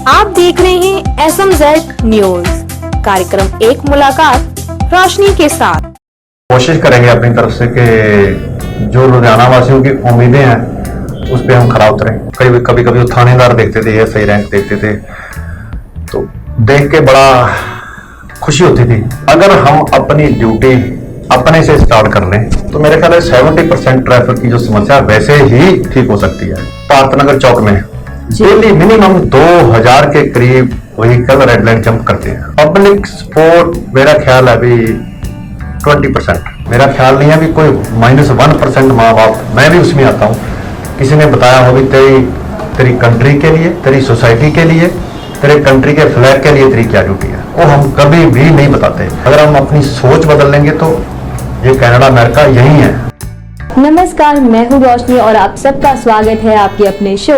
आप देख रहे हैं SMZ न्यूज। कार्यक्रम एक मुलाकात रोशनी के साथ। कोशिश करेंगे अपनी तरफ से कि जो लुधियाना वासियों की उम्मीदें हैं उस पर हम खरा उतरें। कभी कभी थानेदार देखते थे, SI रैंक देखते थे, तो देख के बड़ा खुशी होती थी। अगर हम अपनी ड्यूटी अपने से स्टार्ट कर लें तो मेरे ख्याल है 70% ट्रैफिक की जो समस्या वैसे ही ठीक हो सकती है। भारतनगर चौक में डेली मिनिमम 2000 के करीब व्हीकल रेड लाइन जंप करते हैं। पब्लिक सपोर्ट मेरा ख्याल है अभी 20%। मेरा ख्याल नहीं है अभी कोई -1% माँ बाप, मैं भी उसमें आता हूँ। किसी ने बताया हो भी तेरी कंट्री के लिए, तेरी सोसाइटी के लिए, तेरे कंट्री के फ्लैग के लिए तेरी क्या ड्यूटी है, वो हम कभी भी नहीं बताते। अगर हम अपनी सोच बदल लेंगे तो ये कनाडा अमेरिका यही है। नमस्कार, मैं हूँ रोशनी और आप सबका स्वागत है आपके अपने शो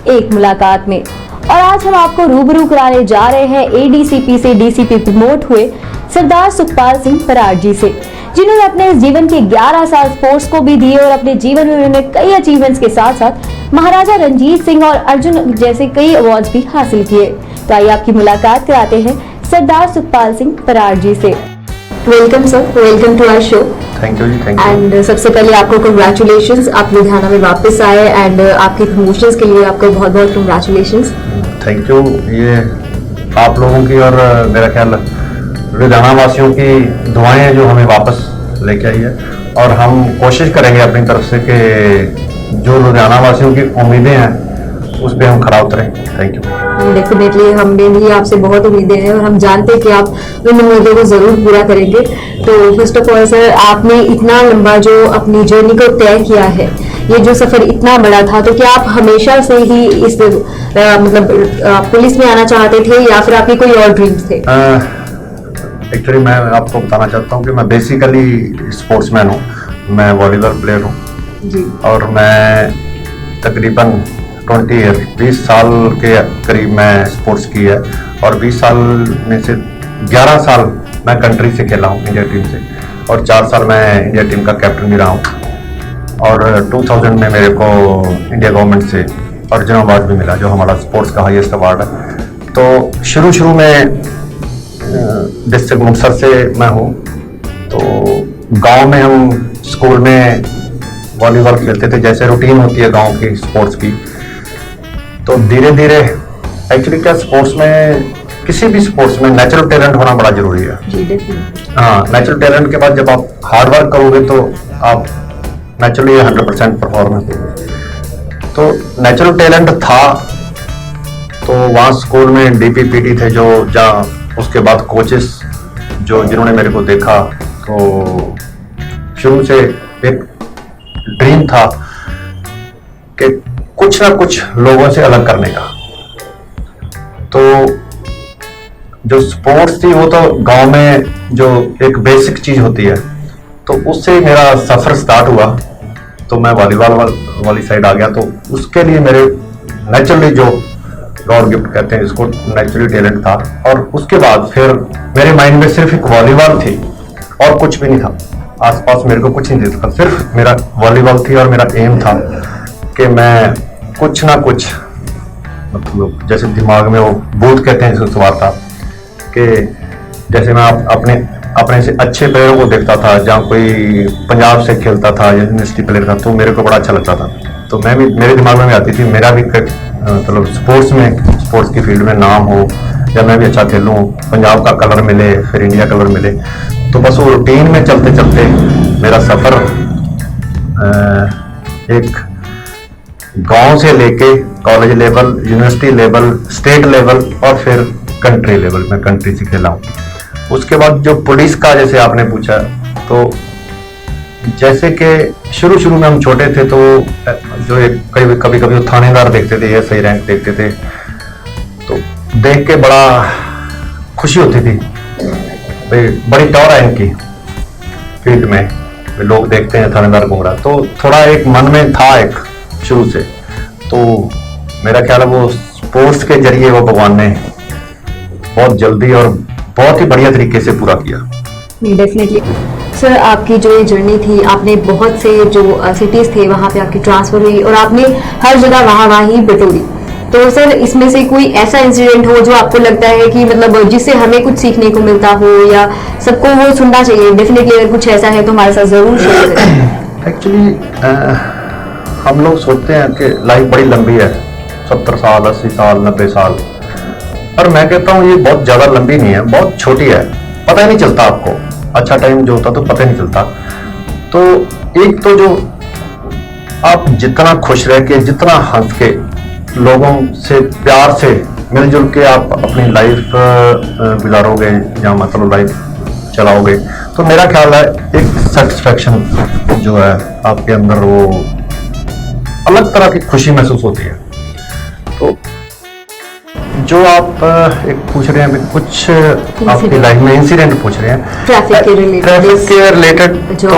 एक मुलाकात में। और आज हम आपको रूबरू कराने जा रहे हैं ADCP से DCP प्रमोट हुए सरदार सुखपाल सिंह बराड़ जी से, जिन्होंने अपने जीवन के 11 साल स्पोर्ट्स को भी दिए और अपने जीवन में उन्होंने कई अचीवमेंट्स के साथ साथ महाराजा रणजीत सिंह और अर्जुन जैसे कई अवार्ड्स भी हासिल किए। तो आइए आपकी मुलाकात कराते हैं सरदार सुखपाल सिंह बराड़ जी से। Welcome sir, welcome to our show. Thank you ji, thank you. And सबसे पहले आपको कंग्रेचुलेशंस, आप लुधियाना में वापस आए एंड आपके प्रमोशंस के लिए आपको बहुत बहुत कंग्रेचुलेशंस। Thank you. ये आप लोगों की और मेरा ख्याल लुधियाना वासियों की दुआएं हैं जो हमें वापस लेके आई है, और हम कोशिश करेंगे अपनी तरफ से कि जो लुधियाना वासियों की उम्मीदें हैं उस पर हम खरा उतरें। Thank you. डेफिनेटली हमें भी आपसे बहुत उम्मीदें हैं और हम जानते हैं कि आप उन उम्मीदों को जरूर पूरा करेंगे। तो फर्स्ट ऑफ ऑल सर, आपने इतना लंबा जो अपनी जर्नी को तय किया है, ये जो सफर इतना बड़ा था, तो क्या आप हमेशा से ही इस पुलिस में आना चाहते थे या फिर आपके कोई और ड्रीम्स थे? एक्चुअली मैं आपको बताना चाहता हूँ कि मैं बेसिकली स्पोर्ट्समैन हूँ। मैं वॉलीबॉल प्लेयर हूँ जी। और मैं तकरीबन 20 साल के करीब मैं स्पोर्ट्स की है, और 20 साल में से 11 साल मैं कंट्री से खेला हूँ, इंडिया टीम से, और 4 साल मैं इंडिया टीम का कैप्टन भी रहा हूँ। और 2000 में मेरे को इंडिया गवर्नमेंट से अर्जुन अवार्ड भी मिला, जो हमारा स्पोर्ट्स का हाईएस्ट अवार्ड है। तो शुरू में डिस्ट्रिक्ट मुक्तसर से मैं हूँ। तो गांव में हम स्कूल में वॉलीबॉल खेलते थे, जैसे रूटीन होती है गांव की स्पोर्ट्स की। तो धीरे धीरे एक्चुअली क्या स्पोर्ट्स में, किसी भी स्पोर्ट्स में नेचुरल टैलेंट होना बड़ा जरूरी है। हाँ, नेचुरल टैलेंट के बाद जब आप हार्ड वर्क करोगे तो आप नेचुरली 100% परफॉर्मेंस दोगे। तो नेचुरल टैलेंट था, तो वहाँ स्कूल में DPPT थे जो जहाँ, उसके बाद कोचेस जिन्होंने मेरे को देखा। तो शुरू से एक ड्रीम था कि कुछ ना कुछ लोगों से अलग करने का। तो जो स्पोर्ट्स थी वो तो गांव में जो एक बेसिक चीज होती है, तो उससे मेरा सफर स्टार्ट हुआ। तो मैं वॉलीबॉल वाली साइड आ गया। तो उसके लिए मेरे नेचुरली जो गॉड गिफ्ट कहते हैं इसको, नेचुरली टैलेंट था। और उसके बाद फिर मेरे माइंड में सिर्फ एक वॉलीबॉल थी और कुछ भी नहीं था। आसपास मेरे को कुछ नहीं दिखता, सिर्फ मेरा वॉलीबॉल थी। और मेरा एम था कि मैं कुछ ना कुछ, मतलब जैसे दिमाग में वो भूत कहते हैं जिसको सवार था, कि जैसे मैं अपने से अच्छे प्लेयरों को देखता था, जहाँ कोई पंजाब से खेलता था या यूनिवर्सिटी प्लेयर था, तो मेरे को बड़ा अच्छा लगता था। तो मैं भी, मेरे दिमाग में आती थी मेरा भी मतलब स्पोर्ट्स की फील्ड में नाम हो, या मैं भी अच्छा खेलूँ, पंजाब का कलर मिले, फिर इंडिया कलर मिले। तो बस वो रूटीन में चलते चलते मेरा सफ़र एक गांव से लेके college level, university level, state level और फिर कंट्री लेवल में कंट्री से खेला हूँ। उसके बाद जो पुलिस का, जैसे आपने पूछा, तो जैसे कि शुरू में हम छोटे थे तो जो एक कभी थानेदार देखते थे, SI रैंक देखते थे, तो देख के बड़ा खुशी होती थी। बड़ी टॉर है इनकी फील्ड में, लोग देखते हैं थानेदार घूम रहा। तो थोड़ा एक मन में था एक शुरू से। तो मेरा ख्याल है वो स्पोर्ट्स के जरिए वो भगवान ने बहुत जल्दी और बहुत ही बढ़िया तरीके से पूरा किया। डेफिनेटली सर, आपकी जो ये जर्नी थी, आपने बहुत से जो सिटीज थे वहाँ पे आपकी ट्रांसफर हुई और आपने हर जगह वहाँ ही बटोरी। तो सर इसमें से कोई ऐसा इंसिडेंट हो जो आपको लगता है कि मतलब जिससे हमें कुछ सीखने को मिलता हो या सबको वो सुनना चाहिए, डेफिनेटली अगर कुछ ऐसा है तो हमारे साथ जरूर शेयर करें। एक्चुअली हम लोग सोचते हैं कि लाइफ बड़ी लंबी है, 70 साल 80 साल 90 साल, पर मैं कहता हूँ ये बहुत ज़्यादा लंबी नहीं है, बहुत छोटी है। पता ही नहीं चलता आपको, अच्छा टाइम जो होता तो पता ही नहीं चलता। तो एक तो जो आप जितना खुश रह के, जितना हंस के, लोगों से प्यार से मिलजुल के आप अपनी लाइफ गुजारोगे या मतलब लाइफ चलाओगे, तो मेरा ख्याल है एक सेटिस्फेक्शन जो है आपके अंदर, वो अलग तरह की खुशी महसूस होती है। तो जो आप एक पूछ रहे हैं अभी, कुछ आपकी लाइफ में इंसिडेंट पूछ रहे हैं ट्रैफिक के रिलेटेड, तो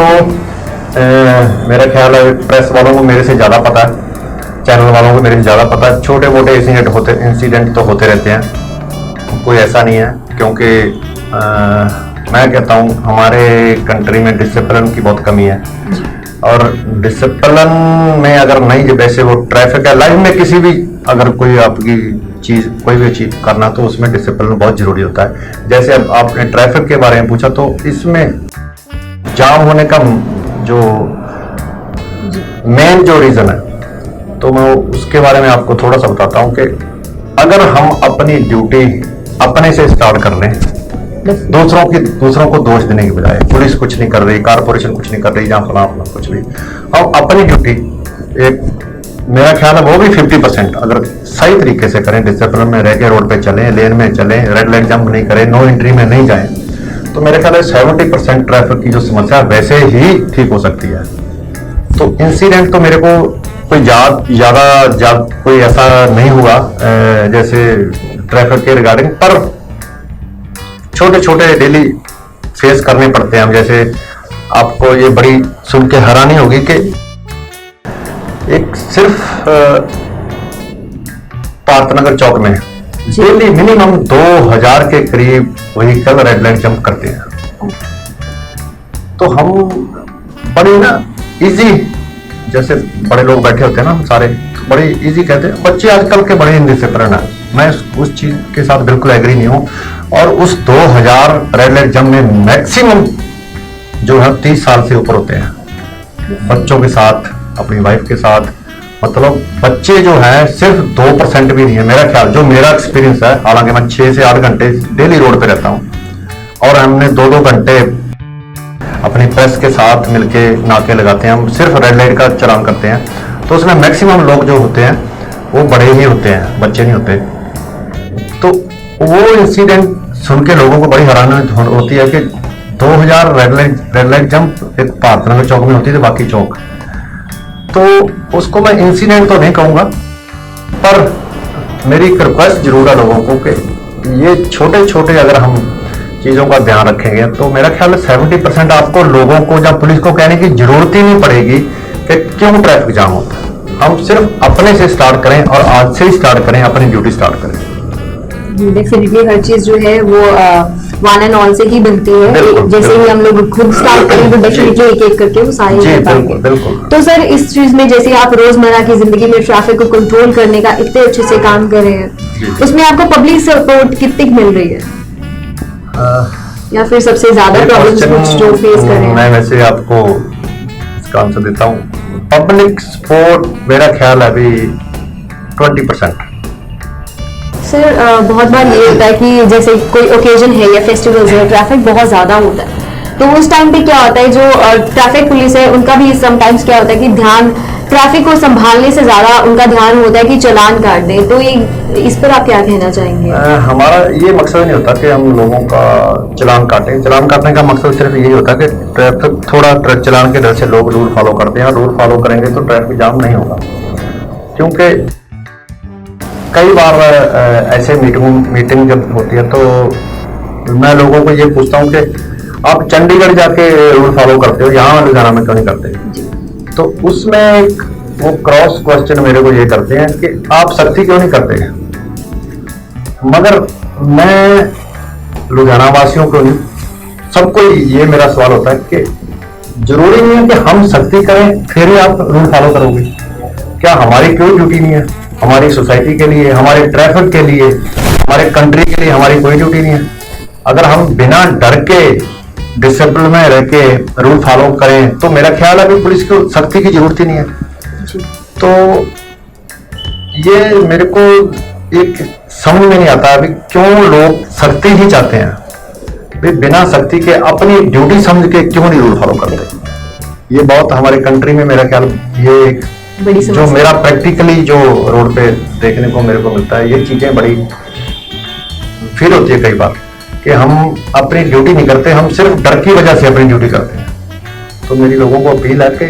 मेरा ख्याल है प्रेस वालों को मेरे से ज़्यादा पता है, चैनल वालों को मेरे से ज़्यादा पता है। छोटे मोटे इंसिडेंट तो होते रहते हैं, कोई ऐसा नहीं है, क्योंकि मैं कहता हूँ हमारे कंट्री में डिसिप्लिन की बहुत कमी है। और डिसिप्लिन में अगर नहीं, वैसे वो ट्रैफिक है, लाइफ में किसी भी अगर कोई आपकी चीज़ कोई भी अचीव करना, तो उसमें डिसिप्लिन बहुत ज़रूरी होता है। जैसे अब आपने ट्रैफिक के बारे में पूछा, तो इसमें जाम होने का जो मेन जो रीज़न है, तो मैं उसके बारे में आपको थोड़ा सा बताता हूँ कि अगर हम अपनी ड्यूटी अपने से स्टार्ट कर लें, दूसरों को दोष देने की बजाय, पुलिस कुछ नहीं कर रही, कारपोरेशन कुछ नहीं कर रही, जहाँ फला कुछ नहीं, हम अपनी ड्यूटी एक, मेरा ख्याल है वो भी 50% अगर सही तरीके से करें, डिसिप्लिन में रह के रोड पे चलें, लेन में चलें, रेड लाइट जंप नहीं करें, नो एंट्री में नहीं जाएं, तो मेरे ख्याल है 70% ट्रैफिक की जो समस्या है वैसे ही ठीक हो सकती है। तो इंसिडेंट तो मेरे को कोई ज्यादा कोई ऐसा नहीं हुआ जैसे ट्रैफिक के रिगार्डिंग, पर छोटे छोटे डेली फेस करने पड़ते हैं हम। जैसे आपको ये बड़ी सुन के हैरानी होगी कि एक सिर्फ पार्थनगर चौक में डेली मिनिमम 2000 के करीब व्हीकल रेड लाइट जंप करते हैं। तो हम बड़ी ना इजी, जैसे बड़े लोग बैठे होते हैं ना सारे, बड़े इजी कहते हैं। बच्चे आजकल के बड़े इनडिसिप्लिन है, मैं उस चीज के साथ बिल्कुल एग्री नहीं हूं। और उस 2000 रेड लाइट जंप में मैक्सिमम जो है 30 साल से ऊपर होते हैं, बच्चों के साथ, अपनी वाइफ के साथ। मतलब बच्चे जो है सिर्फ 2% भी नहीं है मेरा ख्याल, जो मेरा एक्सपीरियंस है। हालांकि मैं 6 से 8 घंटे डेली रोड पे रहता हूँ, और हमने 2-2 घंटे अपनी प्रेस के साथ मिलके नाके लगाते हैं, हम सिर्फ रेड लाइट का चलान करते हैं। तो उसमें मैक्सिमम लोग जो होते हैं वो बड़े ही होते हैं, बच्चे नहीं होते। तो वो इंसिडेंट सुन के लोगों को बड़ी हैरानी होती है कि 2000 रेड लाइट जंप एक पार्थनगर चौक में होती थी, बाकी चौक। तो उसको मैं इंसिडेंट तो नहीं कहूँगा, पर मेरी एक रिक्वेस्ट जरूर है लोगों को कि ये छोटे छोटे अगर हम चीज़ों का ध्यान रखेंगे, तो मेरा ख्याल है 70% आपको लोगों को या पुलिस को कहने की जरूरत ही नहीं पड़ेगी कि क्यों ट्रैफिक जाम होता है। हम सिर्फ अपने से स्टार्ट करें, और आज से ही स्टार्ट करें, अपनी ड्यूटी स्टार्ट करें। डेफिनेटली हर चीज जो है वो वन एंड ऑल से ही बनती है। जैसे ही हम लोग खुद स्टार्ट करें तो डेफिनेटली एक एक करके वो सारे हो पाएंगे। बिल्कुल। तो सर इस चीज में, जैसे आप रोजमर्रा की जिंदगी में ट्रैफिक को कंट्रोल करने का इतने अच्छे से काम कर रहे हैं, उसमें आपको पब्लिक सपोर्ट कितनी मिल रही है, या फिर सबसे ज्यादा प्रॉब्लम्स जो फेस कर रहे हैं? मैं वैसे आपको इसका आंसर देता हूँ। पब्लिक सपोर्ट मेरा ख्याल है अभी 20%। सर बहुत बार ये होता है कि जैसे कोई ओकेजन है या फेस्टिवल्स है, ट्रैफिक बहुत ज्यादा होता है, तो उस टाइम पे क्या होता है, जो ट्रैफिक पुलिस है उनका भी समटाइम्स क्या होता है कि ध्यान ट्रैफिक को संभालने से ज्यादा उनका ध्यान होता है कि चालान काट दें। तो ये इस पर आप क्या कहना चाहेंगे? हमारा ये मकसद नहीं होता कि हम लोगों का चालान काटें। चालान काटने का मकसद सिर्फ यही होता है कि ट्रैफिक थोड़ा चालान के डर से लोग रूल फॉलो करते हैं, और रूल फॉलो करेंगे तो ट्रैफिक जाम नहीं होगा। क्योंकि कई बार ऐसे मीटिंग जब होती है, तो मैं लोगों को ये पूछता हूँ कि आप चंडीगढ़ जाके रूल फॉलो करते हो, यहाँ लुधियाना में क्यों नहीं करते? तो उसमें वो क्रॉस क्वेश्चन मेरे को ये करते हैं कि आप सख्ती क्यों नहीं करते? मगर मैं लुधियाना वासियों को नहीं, सबको ये मेरा सवाल होता है कि जरूरी नहीं है कि हम सख्ती करें फिर ही आप रूल फॉलो करोगे। क्या हमारी कोई ड्यूटी नहीं है हमारी सोसाइटी के लिए, हमारे ट्रैफिक के लिए, हमारे कंट्री के लिए हमारी कोई ड्यूटी नहीं है। अगर हम बिना डर के डिसिप्लिन में रह के रूल फॉलो करें तो मेरा ख्याल है कि पुलिस को सख्ती की जरूरत ही नहीं है। तो ये मेरे को एक समझ में नहीं आता अभी क्यों लोग सख्ती ही चाहते हैं, भी बिना सख्ती के अपनी ड्यूटी समझ के क्यों नहीं रूल फॉलो करते। ये बहुत हमारे कंट्री में मेरा ख्याल ये एक बड़ी जो मेरा प्रैक्टिकली जो रोड पे देखने को मेरे को मिलता है, ये चीजें बड़ी फील होती है कई बार कि हम अपनी ड्यूटी नहीं करते, हम सिर्फ डर की वजह से अपनी ड्यूटी करते हैं। तो मेरी लोगों को अपील है कि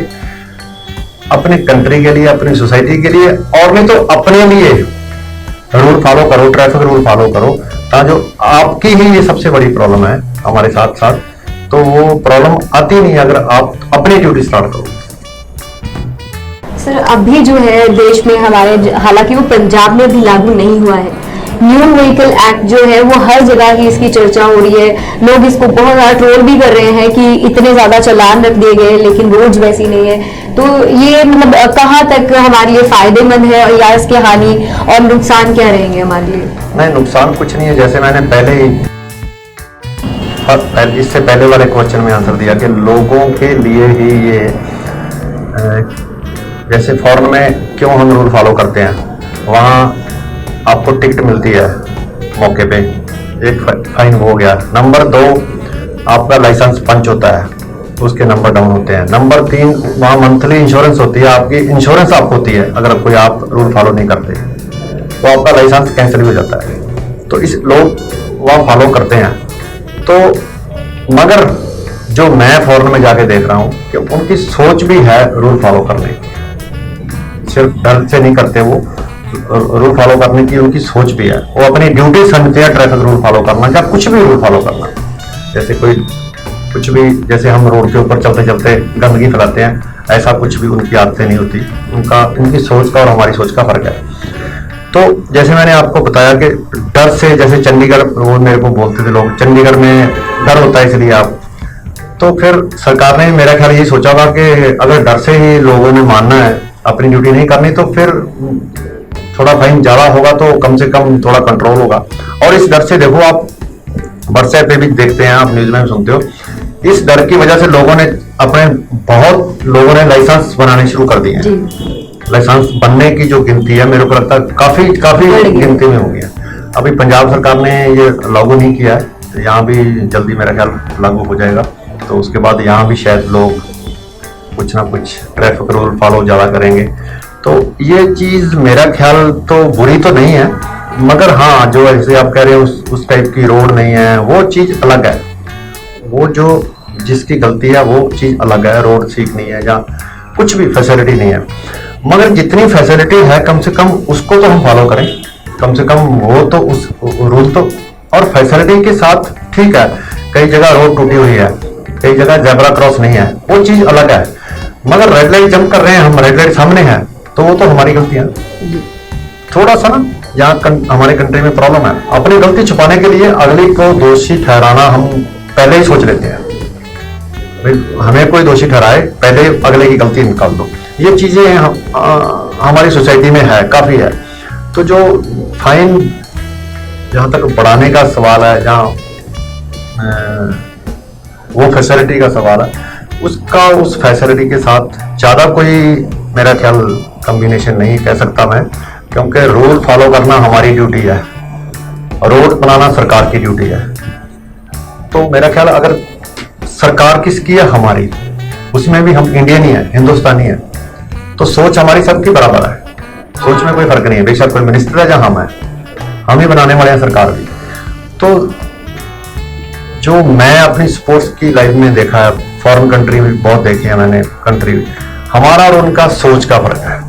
अपने कंट्री के लिए, अपनी सोसाइटी के लिए और नहीं तो अपने लिए रूल फॉलो करो, ट्रैफिक रूल फॉलो करो, ताकि जो आपकी ही ये सबसे बड़ी प्रॉब्लम है हमारे साथ साथ, तो वो प्रॉब्लम आती नहीं अगर आप अपनी ड्यूटी स्टार्ट करो। सर अभी जो है देश में हमारे, हालांकि वो पंजाब में भी लागू नहीं हुआ है, न्यू व्हीकल एक्ट जो है वो हर जगह ही इसकी चर्चा हो रही है। लोग इसको बहुत ज्यादा ट्रोल भी कर रहे हैं कि इतने ज्यादा चालान रख दिए गए लेकिन रोड्स वैसी नहीं है। तो ये मतलब कहाँ तक हमारे लिए फायदेमंद है या इसके हानि और नुकसान क्या रहेंगे हमारे लिए? नहीं, नुकसान कुछ नहीं है। जैसे मैंने पहले ही इससे पहले वाले क्वेश्चन में आंसर दिया कि लोगों के लिए ही ये जैसे फॉरेन में क्यों हम रूल फॉलो करते हैं, वहाँ आपको टिकट मिलती है मौके पे, एक फाइन हो गया। नंबर 2 आपका लाइसेंस पंच होता है, उसके नंबर डाउन होते हैं। नंबर 3 वहाँ मंथली इंश्योरेंस होती है, आपकी इंश्योरेंस आप होती है, अगर कोई आप रूल फॉलो नहीं करते तो आपका लाइसेंस कैंसिल हो जाता है। तो इस लोग वहाँ फॉलो करते हैं। तो मगर जो मैं फॉरेन में जाके देख रहा हूँ कि उनकी सोच भी है रूल फॉलो करने की, सिर्फ डर से नहीं करते, वो रूल फॉलो करने की उनकी सोच भी है। वो अपनी ड्यूटी समझते हैं ट्रैफिक रूल फॉलो करना या कुछ भी रूल फॉलो करना। जैसे कोई कुछ भी, जैसे हम रोड के ऊपर चलते चलते गंदगी फैलाते हैं, ऐसा कुछ भी उनकी आदतें नहीं होती। उनकी सोच का और हमारी सोच का फर्क है। तो जैसे मैंने आपको बताया कि डर से, जैसे चंडीगढ़, वो मेरे को बोलते थे लोग, चंडीगढ़ में डर होता है इसलिए आप, तो फिर सरकार ने मेरा ख्याल ये सोचा था कि अगर डर से ही लोगों ने मानना है, अपनी ड्यूटी नहीं करनी, तो फिर थोड़ा फाइन ज्यादा होगा तो कम से कम थोड़ा कंट्रोल होगा। और इस डर से देखो, आप व्हाट्सएप पे भी देखते हैं, आप न्यूज में भी सुनते हो, इस डर की वजह से लोगों ने बहुत लोगों ने लाइसेंस बनाने शुरू कर दिए हैं। लाइसेंस बनने की जो गिनती है, मेरे को लगता है काफी गिनती में हो गया। अभी पंजाब सरकार ने ये लागू नहीं किया है, यहाँ भी जल्दी मेरा ख्याल लागू हो जाएगा। तो उसके बाद यहाँ भी शायद लोग कुछ ना कुछ ट्रैफिक रूल फॉलो ज्यादा करेंगे। तो ये चीज मेरा ख्याल तो बुरी तो नहीं है, मगर हाँ, जो ऐसे आप कह रहे हो उस टाइप की रोड नहीं है, वो चीज अलग है। वो जो जिसकी गलती है वो चीज अलग है। रोड ठीक नहीं है या कुछ भी फैसिलिटी नहीं है, मगर जितनी फैसिलिटी है कम से कम उसको तो हम फॉलो करें। कम से कम वो तो उस रूल तो, और फैसिलिटी के साथ ठीक है, कई जगह रोड टूटी हुई है, कई जगह जेब्रा क्रॉस नहीं है, वो चीज अलग है। मगर रेड लाइट जंप कर रहे हैं हम, रेड लाइट सामने है, तो वो तो हमारी गलती है। थोड़ा सा ना यहाँ हमारे कंट्री में प्रॉब्लम है, अपनी गलती छुपाने के लिए अगले को दोषी ठहराना हम पहले ही सोच लेते हैं। हमें कोई दोषी ठहराए, पहले अगले की गलती निकाल दो। ये चीजें हमारी सोसाइटी में है, काफी है। तो जो फाइन जहां तक बढ़ाने का सवाल है, जहाँ वो फैसिलिटी का सवाल है, उसका उस फैसिलिटी के साथ ज्यादा कोई मेरा ख्याल कॉम्बिनेशन नहीं कह सकता मैं, क्योंकि रूल फॉलो करना हमारी ड्यूटी है, रोड बनाना सरकार की ड्यूटी है। तो मेरा ख्याल अगर सरकार किसकी है, हमारी, उसमें भी हम इंडियन ही है, हिंदुस्तानी है, तो सोच हमारी सबकी बराबर है। सोच में कोई फर्क नहीं है, बेशक कोई मिनिस्टर है या हम ही बनाने वाले हैं सरकार भी। तो जो मैं अपनी स्पोर्ट्स की लाइफ में देखा है, फॉरेन कंट्री में बहुत देखी है मैंने कंट्री, हमारा और उनका सोच का फर्क है।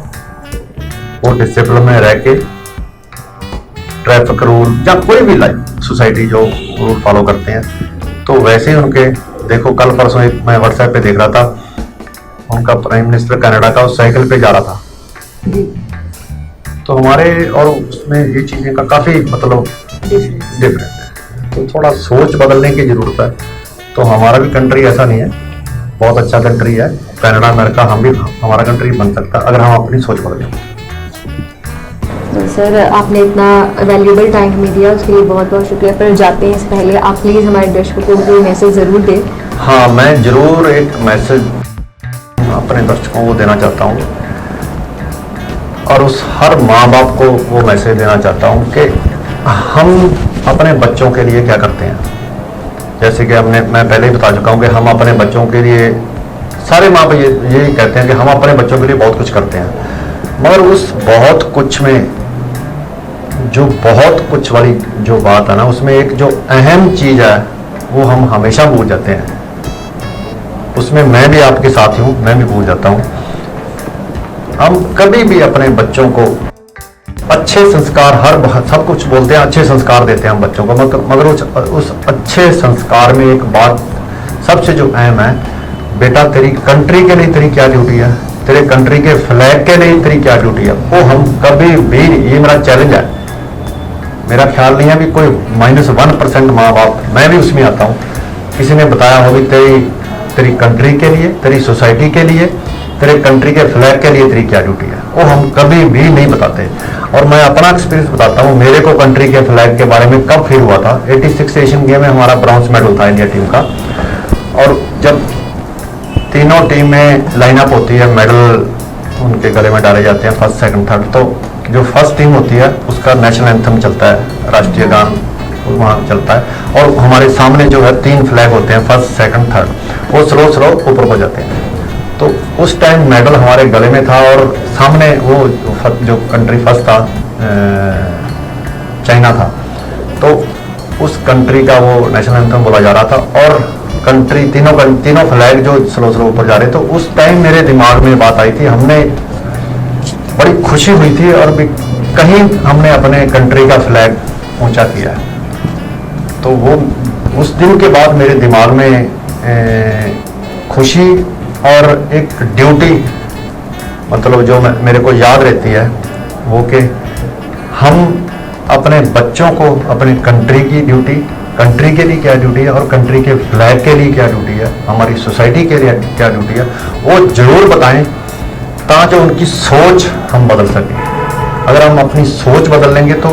वो डिसिप्लिन में रह के ट्रैफिक रूल या कोई भी लाइफ सोसाइटी जो रूल फॉलो करते हैं, तो वैसे ही उनके देखो, कल परसों एक मैं व्हाट्सएप पे देख रहा था, उनका प्राइम मिनिस्टर कनाडा का उस साइकिल पे जा रहा था। तो हमारे और उसमें ये चीजें का काफी मतलब डिफरेंट है। तो थोड़ा सोच बदलने की जरूरत है। तो हमारा भी कंट्री ऐसा नहीं है, बहुत अच्छा कंट्री है कनाडा, अमेरिका, हम भी, हमारा कंट्री बन सकता है अगर हम अपनी सोच बदलें। सर आपने इतना वैल्यूबल टाइम हमें दिया, उसके लिए बहुत बहुत शुक्रिया। पर जाते हैं इससे पहले आप प्लीज़ हमारे दर्शकों को कोई मैसेज ज़रूर दें। हाँ, मैं ज़रूर एक मैसेज अपने दर्शकों को देना चाहता हूँ और उस हर माँ बाप को वो मैसेज देना चाहता हूँ कि हम अपने बच्चों के लिए क्या करते हैं। जैसे कि मैं पहले ही बता चुका हूँ कि हम अपने बच्चों के लिए, सारे माँ बाप यही कहते हैं कि हम अपने बच्चों के लिए बहुत कुछ करते हैं, मगर उस बहुत कुछ में जो बहुत कुछ वाली जो बात है ना, उसमें एक जो अहम चीज़ है वो हम हमेशा भूल जाते हैं। उसमें मैं भी आपके साथ हूँ, मैं भी भूल जाता हूँ। हम कभी भी अपने बच्चों को अच्छे संस्कार, सब कुछ बोलते हैं, अच्छे संस्कार देते हैं हम बच्चों को, मगर उस अच्छे संस्कार में एक बात सबसे जो अहम है, बेटा तेरी कंट्री के लिए तेरी क्या ड्यूटी है, तेरे कंट्री के फ्लैग के लिए तेरी क्या ड्यूटी है, वो हम कभी भी, ये मेरा चैलेंज है। मेरा ख्याल नहीं है भी कोई -1% माँ बाप, मैं भी उसमें आता हूँ, किसी ने बताया हो भी तेरी कंट्री के लिए, तेरी सोसाइटी के लिए, तेरे कंट्री के फ्लैग के लिए तेरी क्या ड्यूटी है, वो हम कभी भी नहीं बताते। और मैं अपना एक्सपीरियंस बताता हूँ, मेरे को कंट्री के फ्लैग के बारे में कब फील हुआ था, 86 एशियन गेम में हमारा ब्रॉन्ज मेडल था इंडिया टीम का, और जब तीनों टीम में लाइनअप होती है, मेडल उनके गले में डाले जाते हैं, फर्स्ट सेकंड थर्ड, तो जो फर्स्ट टीम होती है उसका नेशनल एंथम चलता है, राष्ट्रीय गान वहाँ चलता है, और हमारे सामने जो है 3 फ्लैग होते हैं, फर्स्ट सेकंड थर्ड, वो स्लो ऊपर हो जाते हैं। तो उस टाइम मेडल हमारे गले में था और सामने वो जो कंट्री फर्स्ट था, चाइना था, तो उस कंट्री का वो नेशनल एंथम बोला जा रहा था, और कंट्री तीनों फ्लैग जो स्लो ऊपर जा रहे, तो उस टाइम मेरे दिमाग में बात आई थी, हमने बड़ी खुशी हुई थी, और भी कहीं हमने अपने कंट्री का फ्लैग ऊंचा किया। तो वो उस दिन के बाद मेरे दिमाग में खुशी और एक ड्यूटी, मतलब जो मेरे को याद रहती है, वो कि हम अपने बच्चों को अपने कंट्री की ड्यूटी, कंट्री के लिए क्या ड्यूटी है और कंट्री के फ्लैग के लिए क्या ड्यूटी है, हमारी सोसाइटी के लिए क्या ड्यूटी है, वो जरूर बताएं, ताकि उनकी सोच हम बदल सकें। अगर हम अपनी सोच बदल लेंगे तो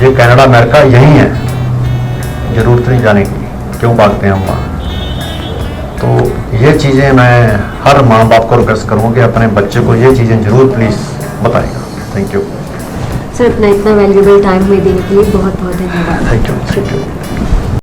ये कनाडा अमेरिका यही है, जरूरत नहीं जाने की, क्यों भागते हैं हम वहाँ। तो ये चीज़ें मैं हर माँ बाप को रिक्वेस्ट करूँगा कि अपने बच्चे को ये चीज़ें जरूर प्लीज़ बताएगा। थैंक यू सर, अपना इतना वैल्यूबल टाइम हमें देने के लिए बहुत बहुत धन्यवाद। Thank you.